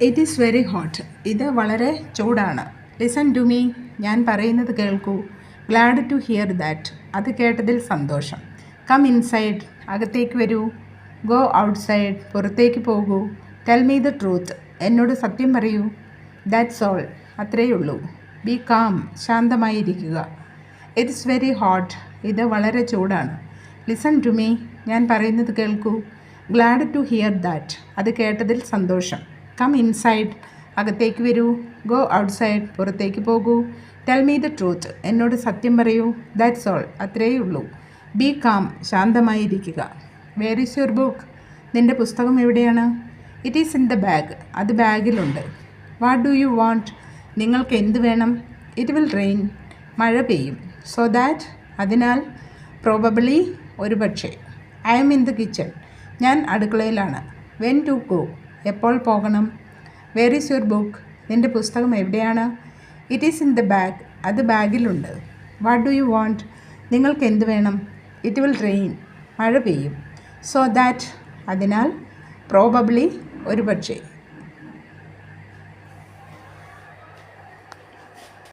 It is very hot. ഇത് വളരെ ചൂടാണ്. Listen to me. ഞാൻ പറയുന്നത് കേൾക്കൂ. Glad to hear that. അത് കേട്ടതിൽ സന്തോഷം. Come inside. അകത്തേക്ക് വരൂ. Go outside. പുറത്തേക്ക് പോകൂ. Tell me the truth. എന്നോട് സത്യം പറയൂ. That's all. അത്രയുള്ളൂ. Be calm. ശാന്തമായിരിക്കുക. It's very hot. ഇത് വളരെ ചൂടാണ്. Listen to me. ഞാൻ പറയുന്നത് കേൾക്കൂ. Glad to hear that. അത് കേട്ടതിൽ സന്തോഷം. Come inside. അകത്തേക്ക് വരൂ. Go outside. പുറത്തേക്ക് പോകൂ. Tell me the truth. എന്നോട് സത്യം പറയൂ. That's all. അത്രയുള്ളൂ. Be calm. ശാന്തമായിരിക്കുക. Where is your book. നിൻ്റെ പുസ്തകം എവിടെയാണ്? It is in the bag. അത് ബാഗിലുണ്ട്. What do you want. നിങ്ങൾക്ക് എന്ത് വേണം? It will rain. മഴ പെയ്യും. So that. അതിനാൽ. പ്രോബബിളി. ഒരുപക്ഷെ. I am in the kitchen. ഞാൻ അടുക്കളയിലാണ്. When to go. എപ്പോൾ പോകണം? Where is your book. നിൻ്റെ പുസ്തകം എവിടെയാണ്? It is in the bag. അത് ബാഗിലുണ്ട്. What do you want. നിങ്ങൾക്ക് എന്ത് വേണം? It will rain. മഴ പെയ്യും. So that. അതിനാൽ. പ്രോബബ്ലി. ഒരുപക്ഷെ.